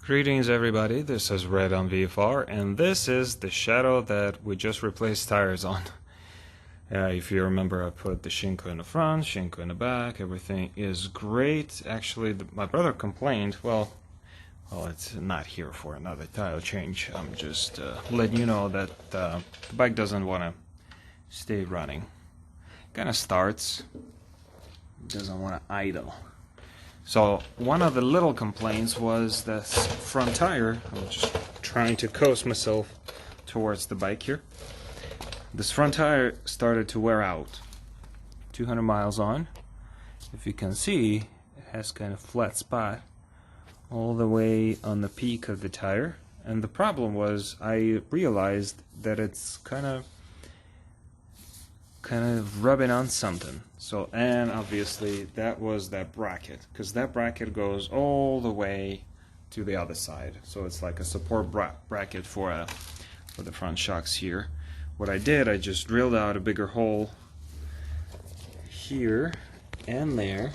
Greetings everybody, this is Red on VFR, and this is the Shadow that we just replaced tires on. If you remember, I put the Shinko in the front, Shinko in the back, everything is great. Actually, my brother complained, well, it's not here for another tire change. I'm just letting you know that the bike doesn't want to stay running. Kind of starts, doesn't want to idle. So one of the little complaints was the front tire. I'm just trying to coast myself towards the bike here. This front tire started to wear out. 200 miles on. If you can see, it has kind of flat spot all the way on the peak of the tire. And the problem was I realized that it's kind of rubbing on something. So, and obviously that was that bracket, because that bracket goes all the way to the other side. So it's like a support bracket for the front shocks here. What I did, I just drilled out a bigger hole here and there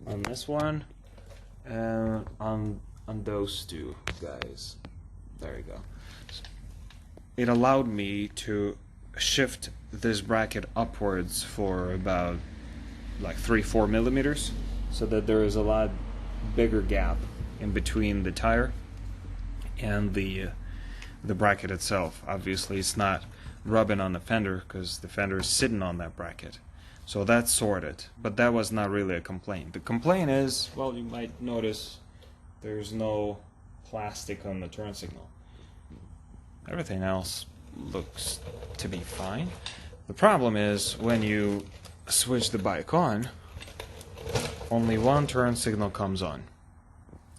on this one and on those two guys. There you go. It allowed me to shift this bracket upwards for about like 3-4 millimeters, so that there is a lot bigger gap in between the tire and the bracket itself. Obviously it's not rubbing on the fender because the fender is sitting on that bracket, so that's sorted. But that was not really a complaint. The complaint is, well, you might notice there's no plastic on the turn signal. Everything else looks to be fine. The problem is when you switch the bike on, only one turn signal comes on,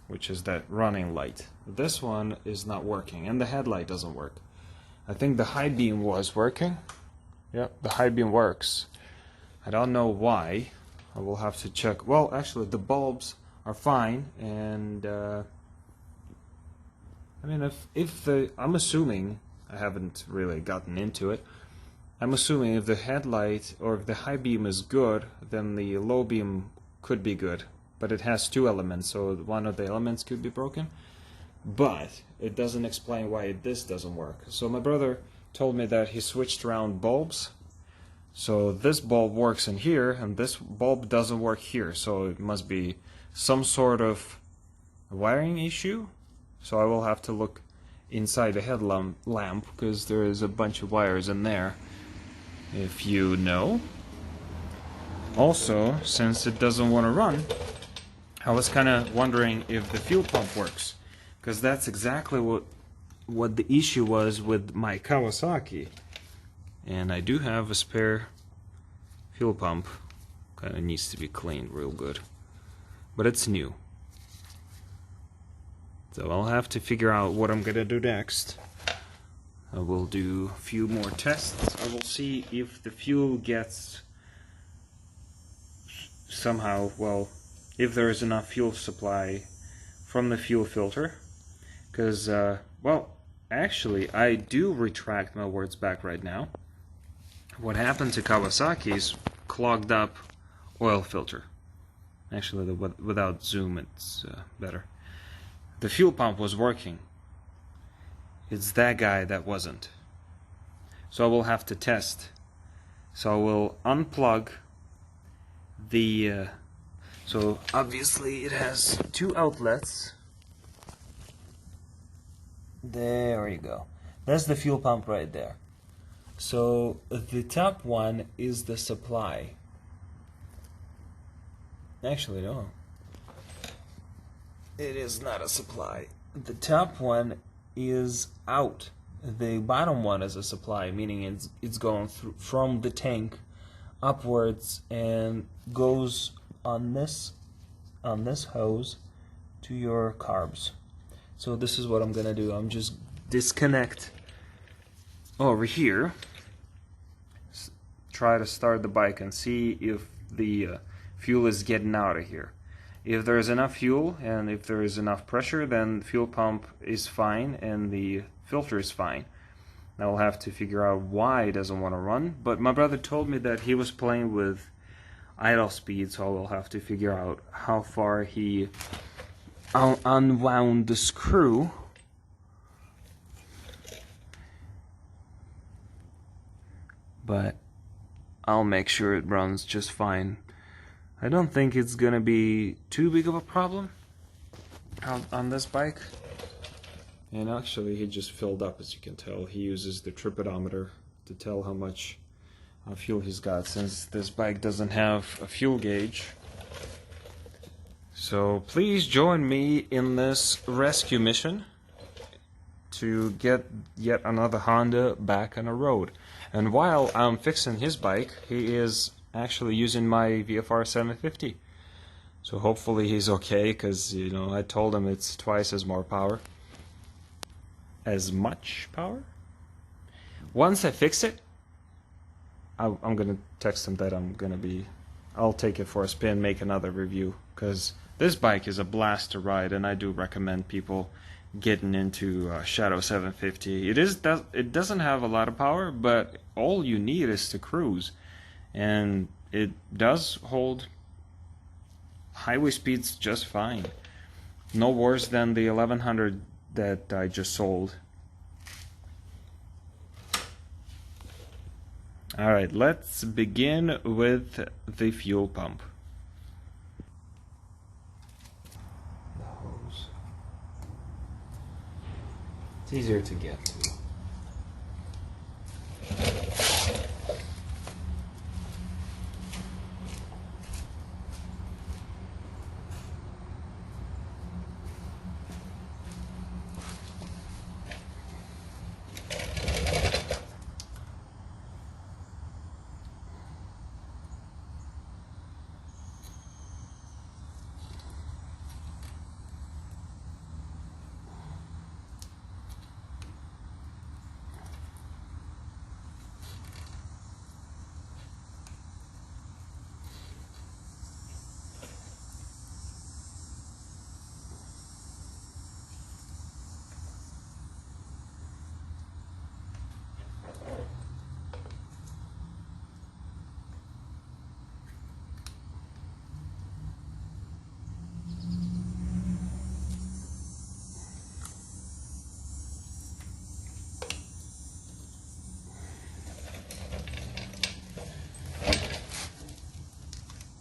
which is that running light. This one is not working, and the headlight doesn't work. I think the high beam was working. Yep, the high beam works. I don't know why. I will have to check. Well, actually the bulbs are fine, and I mean, I'm assuming, I haven't really gotten into it, I'm assuming if the headlight or if the high beam is good, then the low beam could be good. But it has two elements, so one of the elements could be broken. But it doesn't explain why this doesn't work. So my brother told me that he switched around bulbs. So this bulb works in here, and this bulb doesn't work here. So it must be some sort of wiring issue. So I will have to look inside the headlamp because there is a bunch of wires in there, if you know. Also, since it doesn't want to run, I was kind of wondering if the fuel pump works, because that's exactly what the issue was with my Kawasaki. And I do have a spare fuel pump. Kind of needs to be cleaned real good, but it's new. So I'll have to figure out what I'm gonna do next. I will do a few more tests. I will see if the fuel gets somehow, well, if there is enough fuel supply from the fuel filter. Because, well, actually, I do retract my words back right now. What happened to Kawasaki's clogged up oil filter. Actually, without zoom, it's better. The fuel pump was working. It's that guy that wasn't. So I will have to test. So I will unplug the... so obviously it has two outlets. There you go. That's the fuel pump right there. So the top one is the supply. Actually, no. It is not a supply. The top one is out. The bottom one is a supply, meaning it's going through from the tank upwards and goes on this hose to your carbs. So this is what I'm gonna do. I'm just disconnect over here, try to start the bike and see if the fuel is getting out of here. If there is enough fuel and if there is enough pressure, then the fuel pump is fine and the filter is fine. Now we'll have to figure out why it doesn't want to run, but my brother told me that he was playing with idle speed, so I will have to figure out how far he unwound the screw. But I'll make sure it runs just fine. I don't think it's gonna be too big of a problem on this bike. And actually he just filled up, as you can tell. He uses the tripodometer to tell how much fuel he's got, since this bike doesn't have a fuel gauge. So please join me in this rescue mission to get yet another Honda back on the road. And while I'm fixing his bike, he is actually using my VFR 750. So hopefully he's okay, because you know, I told him it's twice as more power. As much power? Once I fix it, I'm gonna text him that I'll take it for a spin, make another review, because this bike is a blast to ride, and I do recommend people getting into Shadow 750. It doesn't have a lot of power, but all you need is to cruise, and it does hold highway speeds just fine. No worse than the 1100 that I just sold. Alright, let's begin with the fuel pump. The hose. It's easier to get to.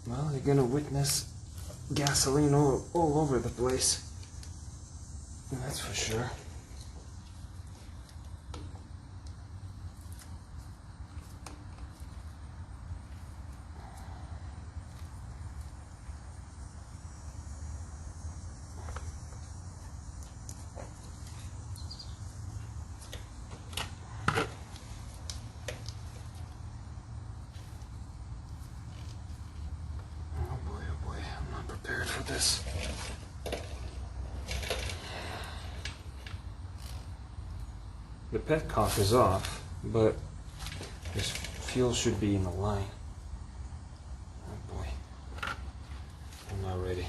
Well, you're gonna witness gasoline all over the place. That's for sure. For this. The petcock is off, but this fuel should be in the line. Oh boy, I'm not ready.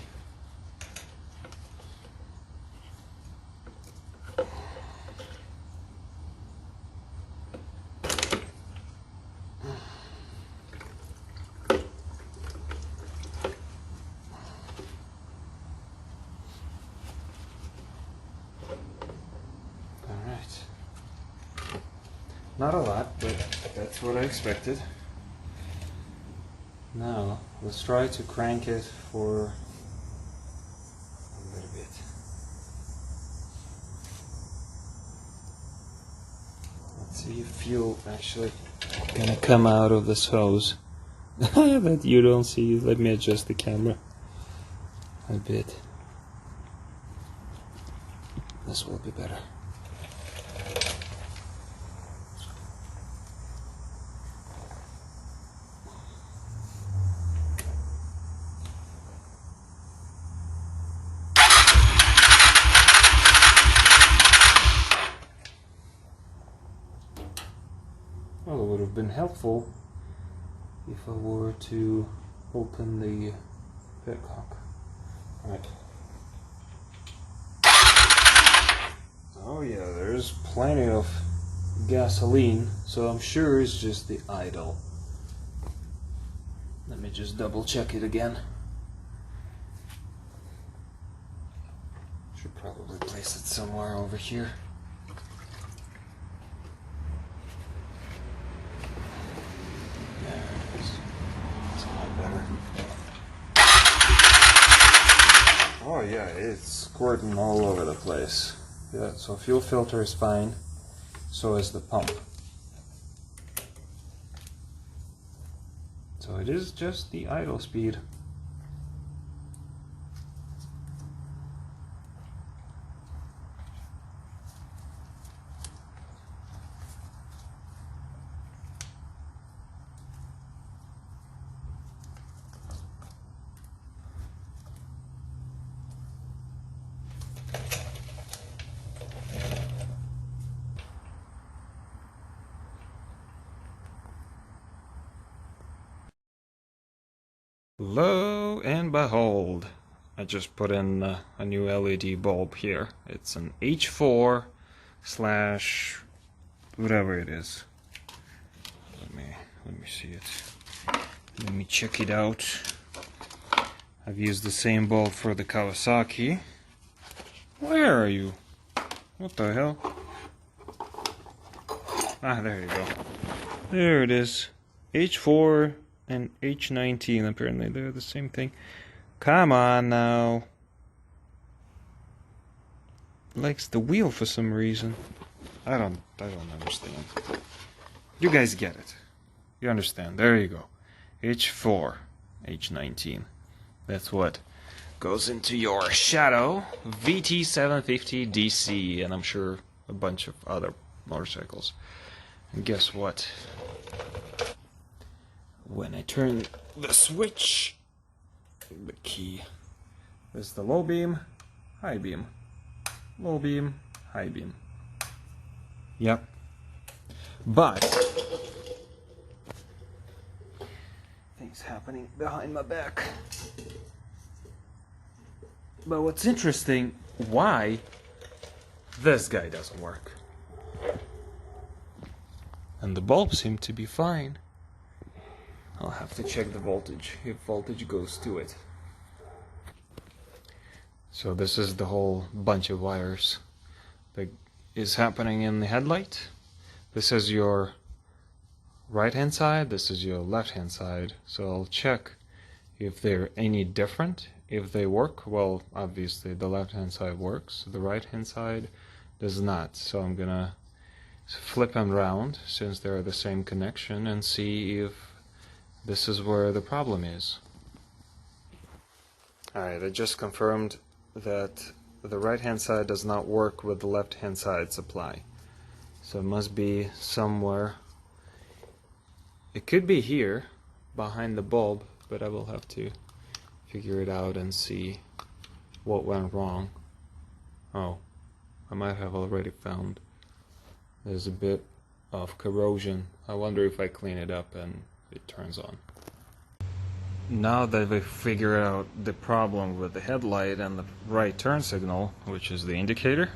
Not a lot, but that's what I expected. Now, let's try to crank it for a little bit. Let's see if fuel actually gonna come out of this hose. That you don't see. Let me adjust the camera a bit. This will be better. Well, it would have been helpful if I were to open the petcock. Alright. Oh yeah, there's plenty of gasoline, so I'm sure it's just the idle. Let me just double check it again. Should probably place it somewhere over here. There it is. It's a lot better. Oh yeah, it's squirting all over the place. Yeah, so fuel filter is fine. So is the pump. So it is just the idle speed. Lo and behold, I just put in a new LED bulb here. It's an H4 slash whatever it is. Let me see it. Let me check it out. I've used the same bulb for the Kawasaki. Where are you? What the hell? Ah, there you go. There it is. H4 and H19, apparently they're the same thing. Come on now. Likes the wheel for some reason. I don't understand. You guys get it. You understand. There you go. H4, H19. That's what goes into your Shadow VT750 DC, and I'm sure a bunch of other motorcycles. And guess what? When I turn the switch, the key, there's the low beam, high beam, low beam, high beam. Yep. But things happening behind my back. But what's interesting, why this guy doesn't work. And the bulbs seem to be fine. I'll have to check the voltage, if voltage goes to it. So this is the whole bunch of wires that is happening in the headlight. This is your right hand side, this is your left hand side. So I'll check if they're any different. If they work, well, obviously the left hand side works, the right hand side does not. So I'm gonna flip them around since they're the same connection and see if this is where the problem is. Alright, I just confirmed that the right hand side does not work with the left hand side supply. So it must be somewhere. It could be here behind the bulb, but I will have to figure it out and see what went wrong. Oh, I might have already found. There's a bit of corrosion. I wonder if I clean it up and it turns on. Now that we figured out the problem with the headlight and the right turn signal, which is the indicator,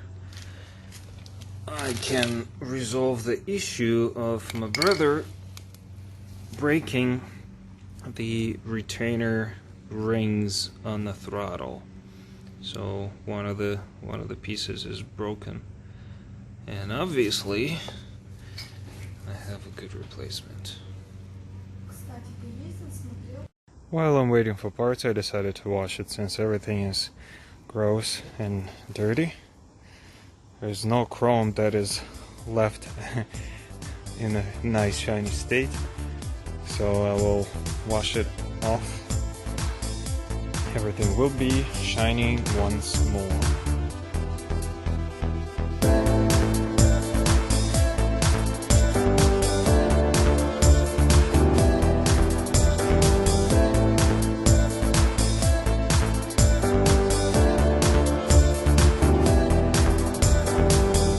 I can resolve the issue of my brother breaking the retainer rings on the throttle. So one of the pieces is broken, and obviously I have a good replacement. While I'm waiting for parts, I decided to wash it since everything is gross and dirty. There's no chrome that is left in a nice shiny state, so I will wash it off. Everything will be shiny once more.